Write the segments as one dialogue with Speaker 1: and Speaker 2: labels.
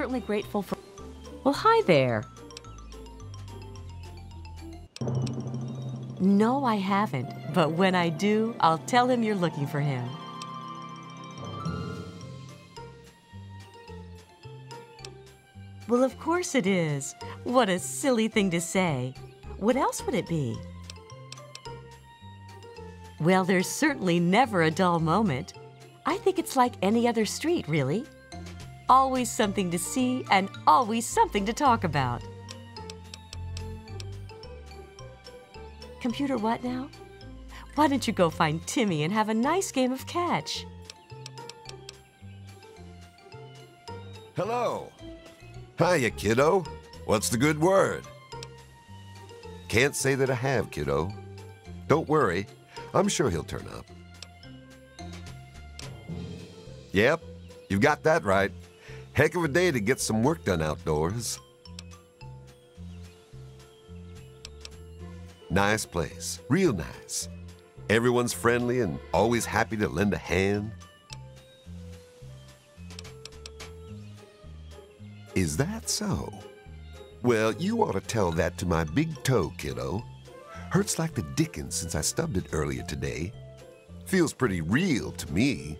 Speaker 1: certainly grateful for... Well, hi there. No, I haven't. But when I do, I'll tell him you're looking for him. Well, of course it is. What a silly thing to say. What else would it be? Well, there's certainly never a dull moment. I think it's like any other street, really. Always something to see and always something to talk about. Computer what now? Why don't you go find Timmy and have a nice game of catch?
Speaker 2: Hello. Hiya, kiddo. What's the good word? Can't say that I have, kiddo. Don't worry. I'm sure he'll turn up. Yep, you've got that right. Heck of a day to get some work done outdoors. Nice place, real nice. Everyone's friendly and always happy to lend a hand. Is that so? Well, you ought to tell that to my big toe, kiddo. Hurts like the dickens since I stubbed it earlier today. Feels pretty real to me.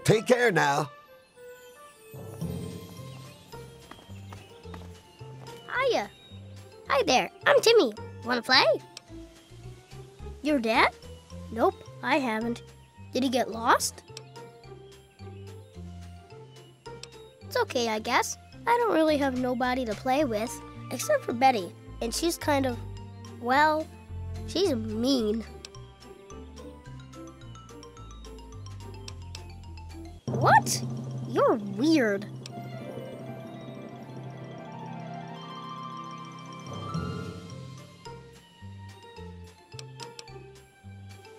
Speaker 2: Take care now.
Speaker 3: Hiya. Hi there, I'm Timmy. Wanna play? Your dad? Nope, I haven't. Did he get lost? It's okay, I guess. I don't really have nobody to play with, except for Betty. And she's kind of, well, she's mean. What? You're weird.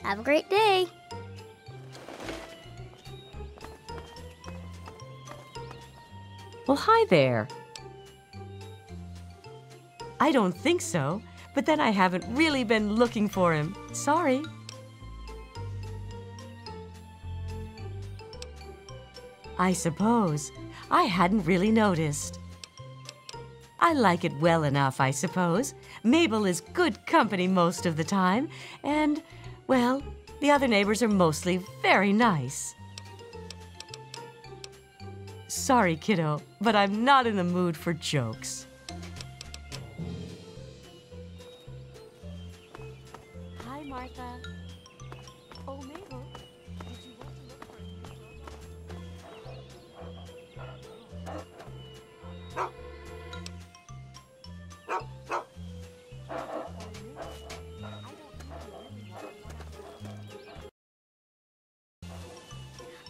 Speaker 3: Have a great day.
Speaker 1: Well, hi there. I don't think so, but then I haven't really been looking for him. Sorry. I suppose. I hadn't really noticed. I like it well enough, I suppose. Mabel is good company most of the time, and, well, the other neighbors are mostly very nice. Sorry, kiddo, but I'm not in the mood for jokes. Hi, Martha. Oh, Mabel, did you want to look for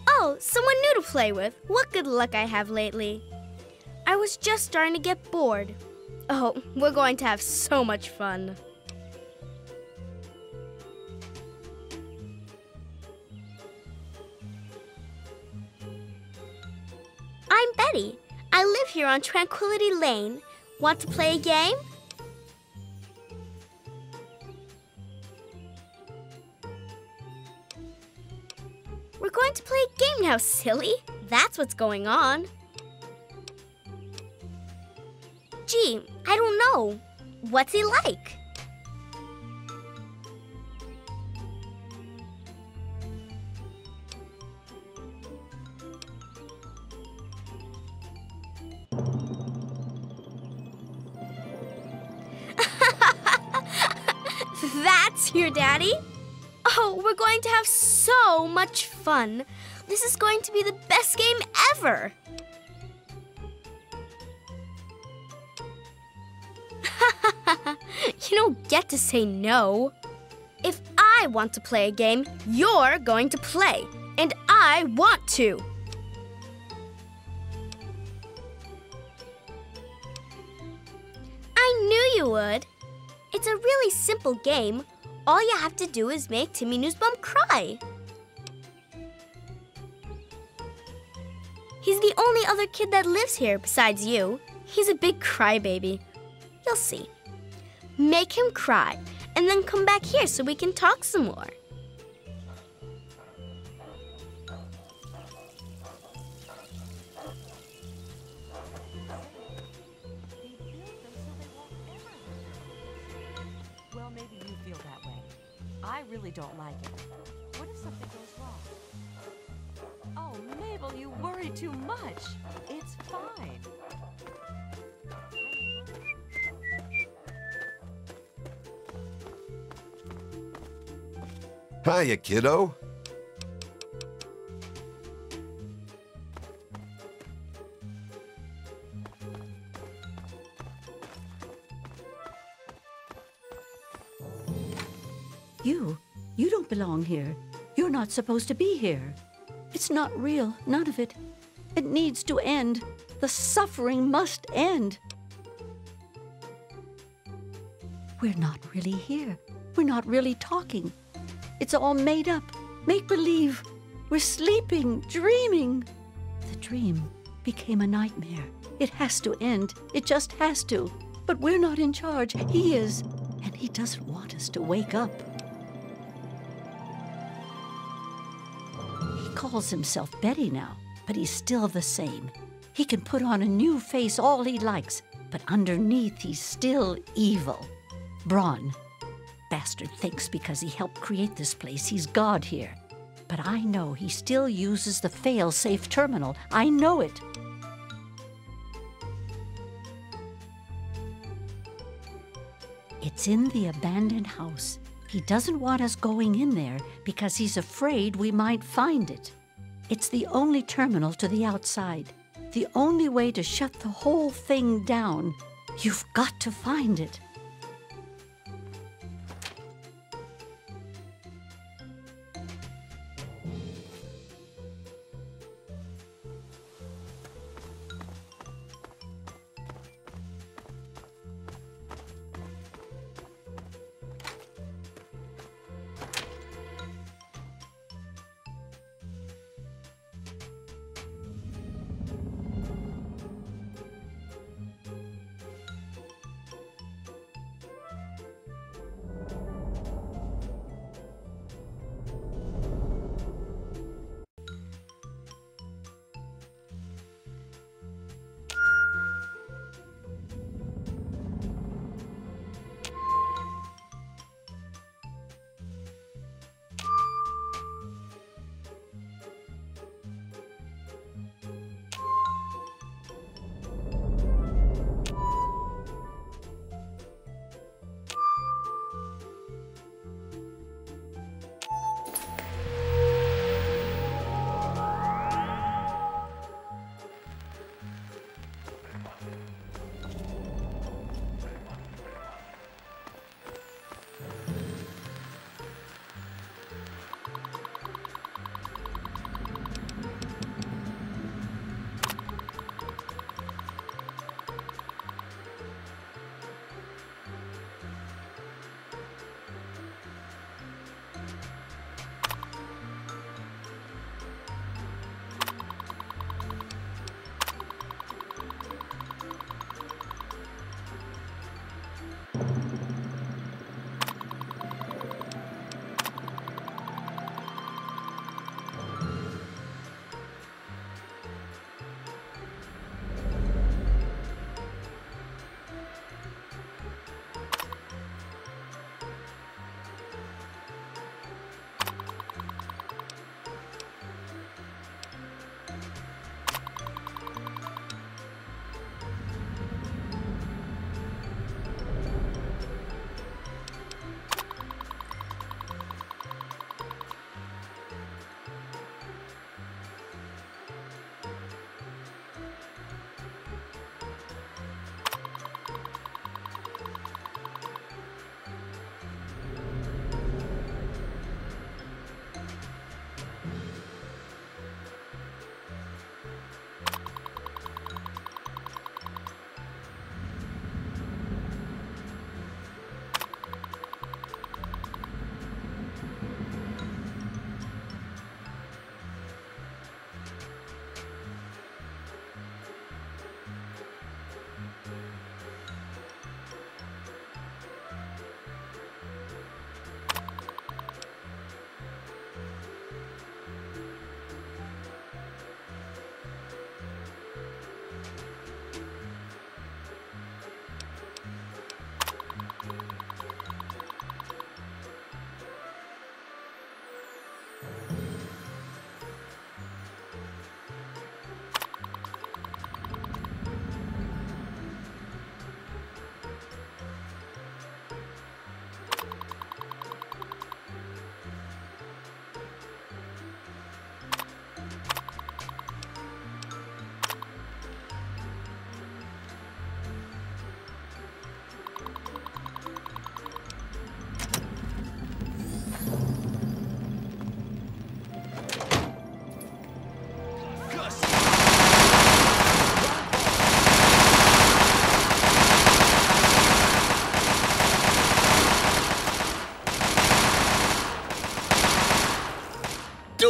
Speaker 3: Oh, someone new to play with. What good luck I have lately. I was just starting to get bored. Oh, we're going to have so much fun. I'm Betty. I live here on Tranquility Lane. Want to play a game? We're going to play a game now, silly. That's what's going on. Gee, I don't know. What's he like? That's your daddy? Oh, we're going to have so much fun. This is going to be the best game ever. You don't get to say no. If I want to play a game, you're going to play. And I want to. I knew you would. It's a really simple game. All you have to do is make Timmy Newsbum cry. He's the only other kid that lives here besides you. He's a big crybaby. You'll see. Make him cry, and then come back here so we can talk some more.
Speaker 1: Well, maybe you feel that way. I really don't like it. What if something goes wrong? Oh, Mabel, you worry too much. It's fine.
Speaker 2: Hiya, kiddo.
Speaker 4: You don't belong here. You're not supposed to be here. It's not real, none of it. It needs to end. The suffering must end. We're not really here. We're not really talking. It's all made up, make-believe. We're sleeping, dreaming. The dream became a nightmare. It has to end. It just has to. But we're not in charge. He is. And he doesn't want us to wake up. He calls himself Betty now, but he's still the same. He can put on a new face all he likes, but underneath he's still evil. Braun. Bastard thinks because he helped create this place, he's God here. But I know he still uses the fail-safe terminal. I know it. It's in the abandoned house. He doesn't want us going in there because he's afraid we might find it. It's the only terminal to the outside. The only way to shut the whole thing down. You've got to find it.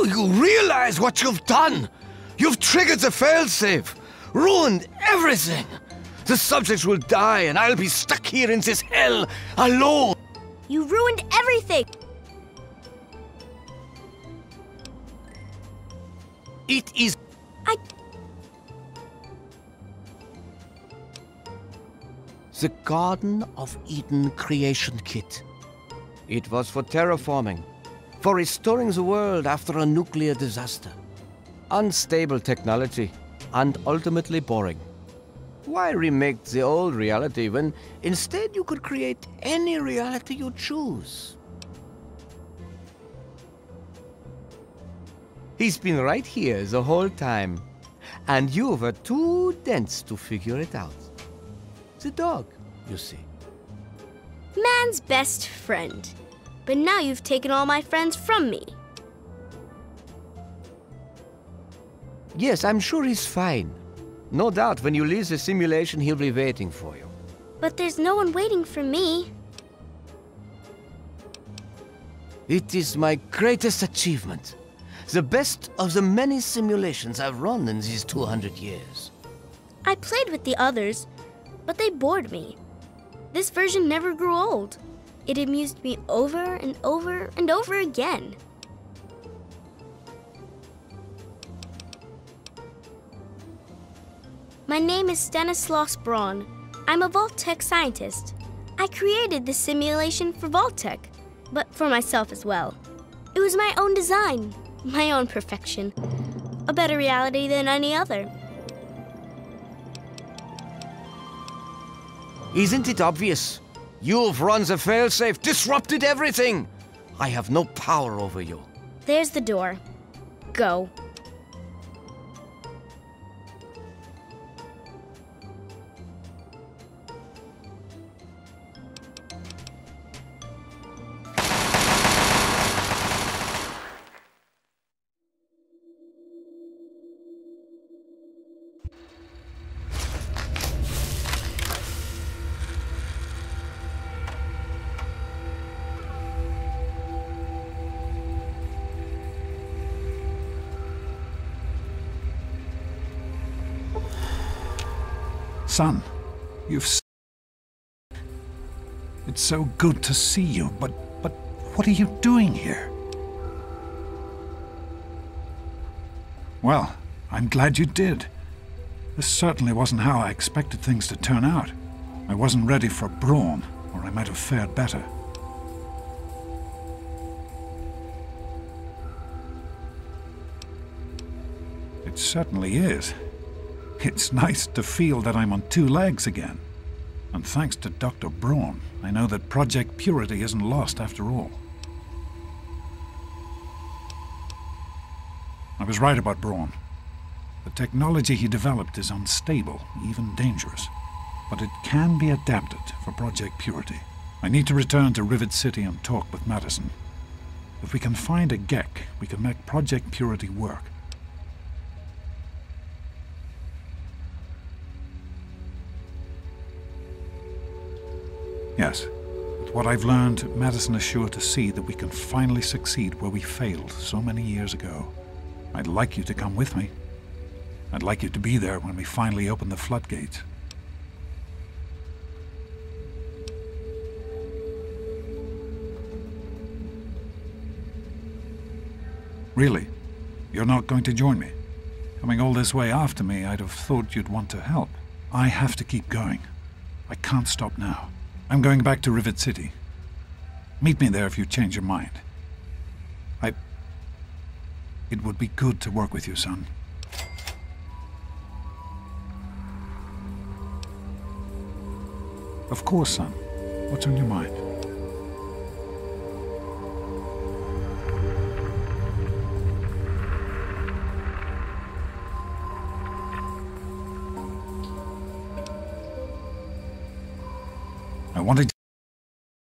Speaker 5: Do you realize what you've done? You've triggered the failsafe, ruined everything. The subjects will die and I'll be stuck here in this hell alone.
Speaker 3: You ruined everything!
Speaker 5: It is... The Garden of Eden creation kit. It was for terraforming, for restoring the world after a nuclear disaster. Unstable technology, and ultimately boring. Why remake the old reality when instead you could create any reality you choose? He's been right here the whole time, and you were too dense to figure it out. The dog, you see.
Speaker 3: Man's best friend. But now you've taken all my friends from me.
Speaker 5: Yes, I'm sure he's fine. No doubt when you leave the simulation, he'll be waiting for you.
Speaker 3: But there's no one waiting for me.
Speaker 5: It is my greatest achievement. The best of the many simulations I've run in these 200 years.
Speaker 3: I played with the others, but they bored me. This version never grew old. It amused me over and over and over again. My name is Stanislaus Braun. I'm a Vault-Tec scientist. I created this simulation for Vault-Tec, but for myself as well. It was my own design, my own perfection. A better reality than any other.
Speaker 5: Isn't it obvious? You've run the failsafe, disrupted everything. I have no power over you.
Speaker 3: There's the door. Go.
Speaker 6: Son, it's so good to see you, but what are you doing here? Well, I'm glad you did. This certainly wasn't how I expected things to turn out. I wasn't ready for Braun, or I might have fared better. It certainly is. It's nice to feel that I'm on two legs again. And thanks to Dr. Braun, I know that Project Purity isn't lost after all. I was right about Braun. The technology he developed is unstable, even dangerous. But it can be adapted for Project Purity. I need to return to Rivet City and talk with Madison. If we can find a Gek, we can make Project Purity work. Yes, with what I've learned, Madison is sure to see that we can finally succeed where we failed so many years ago. I'd like you to come with me. I'd like you to be there when we finally open the floodgates. Really? You're not going to join me? Coming all this way after me, I'd have thought you'd want to help. I have to keep going. I can't stop now. I'm going back to Rivet City. Meet me there if you change your mind. It would be good to work with you, son. Of course, son. What's on your mind? I wanted to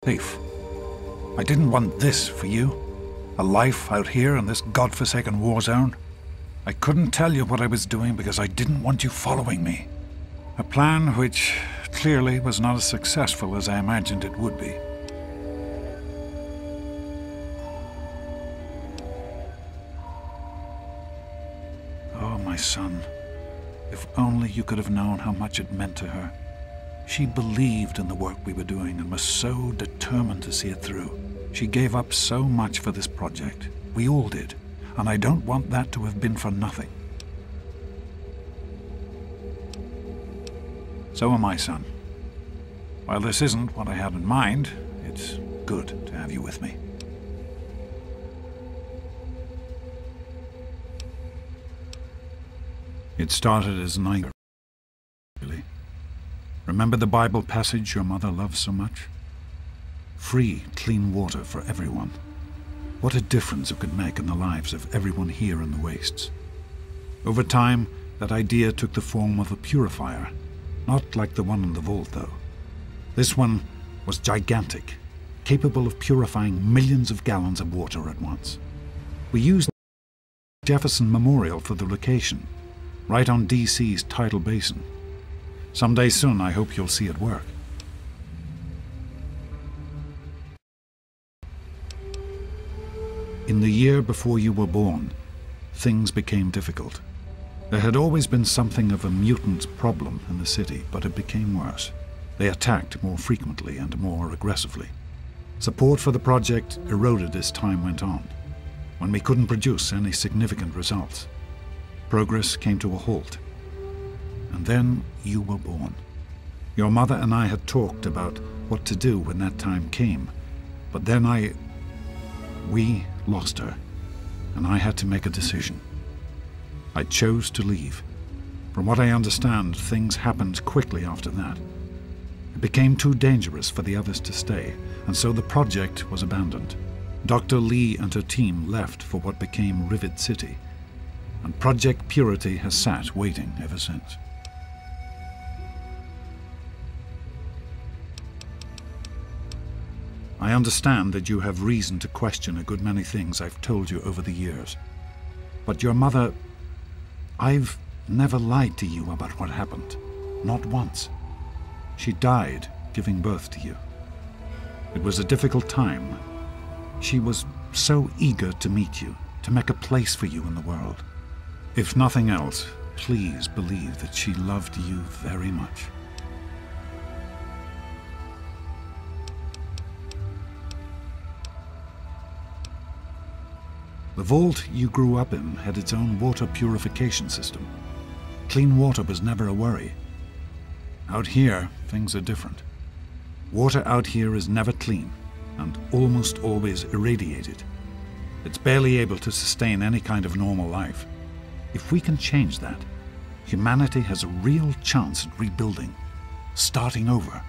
Speaker 6: be safe. I didn't want this for you. A life out here in this godforsaken war zone. I couldn't tell you what I was doing because I didn't want you following me. A plan which clearly was not as successful as I imagined it would be. son. If only you could have known how much it meant to her. She believed in the work we were doing and was so determined to see it through. She gave up so much for this project. We all did. And I don't want that to have been for nothing. So am I, son. While this isn't what I had in mind, it's good to have you with me. It started as an anger, really. Remember the Bible passage your mother loves so much? Free, clean water for everyone. What a difference it could make in the lives of everyone here in the wastes. Over time, that idea took the form of a purifier, not like the one in the vault, though. This one was gigantic, capable of purifying millions of gallons of water at once. We used Jefferson Memorial for the location, right on DC's tidal basin. Someday soon, I hope you'll see it work. In the year before you were born, things became difficult. There had always been something of a mutant problem in the city, but it became worse. They attacked more frequently and more aggressively. Support for the project eroded as time went on, when we couldn't produce any significant results. Progress came to a halt. And then you were born. Your mother and I had talked about what to do when that time came, but then we lost her, and I had to make a decision. I chose to leave. From what I understand, things happened quickly after that. It became too dangerous for the others to stay, and so the project was abandoned. Dr. Lee and her team left for what became Rivet City, and Project Purity has sat waiting ever since. I understand that you have reason to question a good many things I've told you over the years. But your mother... I've never lied to you about what happened. Not once. She died giving birth to you. It was a difficult time. She was so eager to meet you, to make a place for you in the world. If nothing else, please believe that she loved you very much. The vault you grew up in had its own water purification system. Clean water was never a worry. Out here, things are different. Water out here is never clean, and almost always irradiated. It's barely able to sustain any kind of normal life. If we can change that, humanity has a real chance at rebuilding, starting over.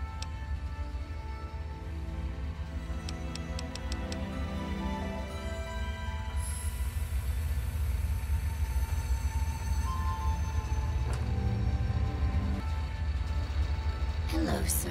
Speaker 7: Hello, sir.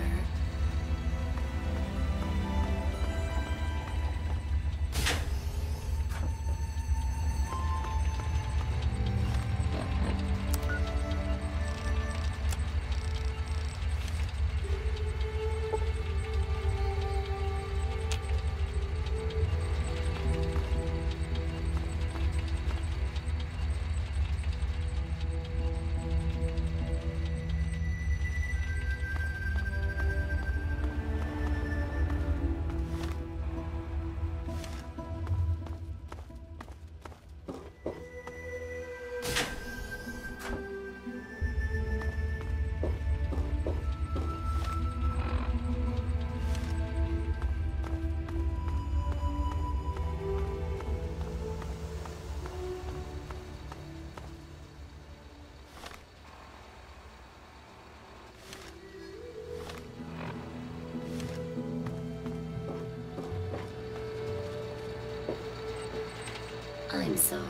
Speaker 7: I'm sorry,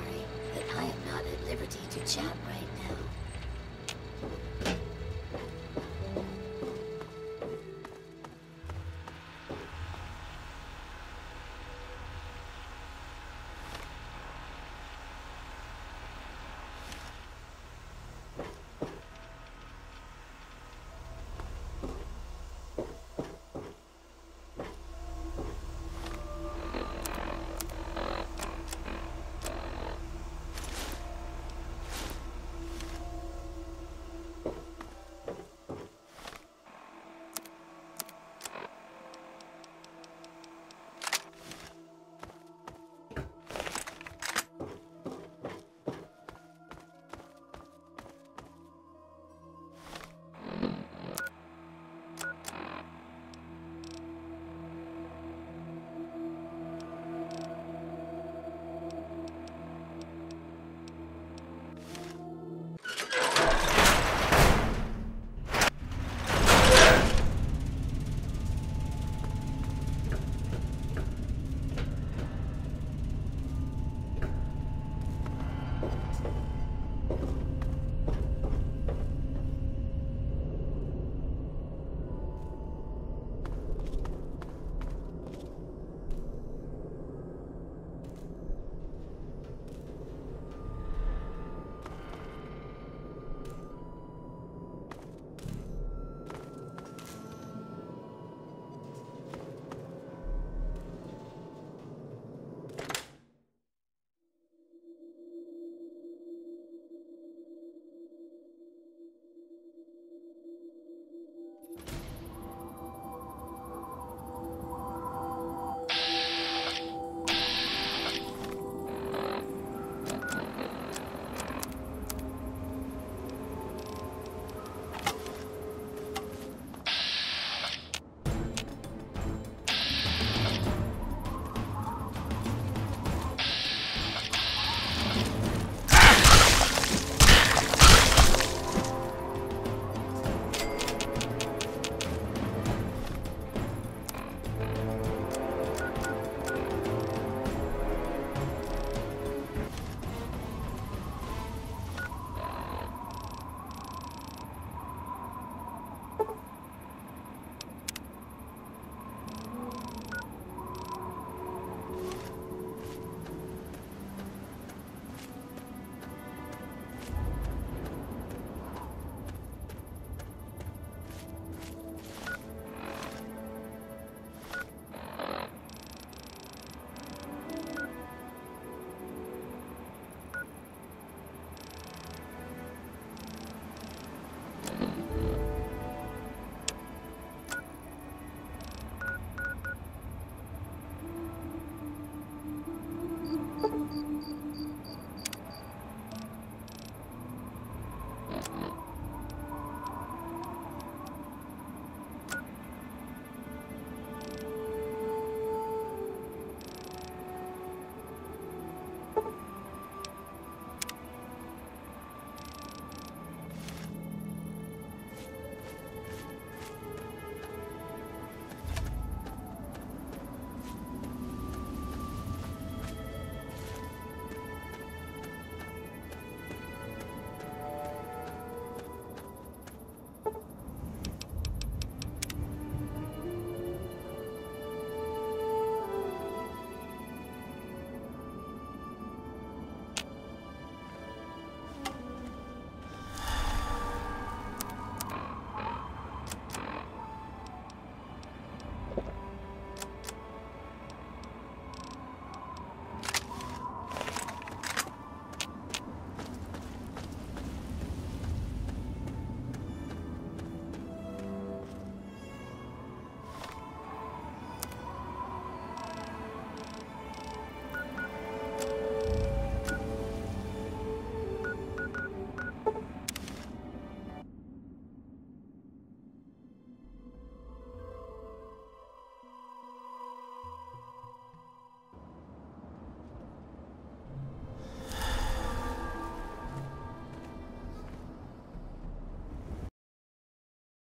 Speaker 7: but I am not at liberty to chat right now.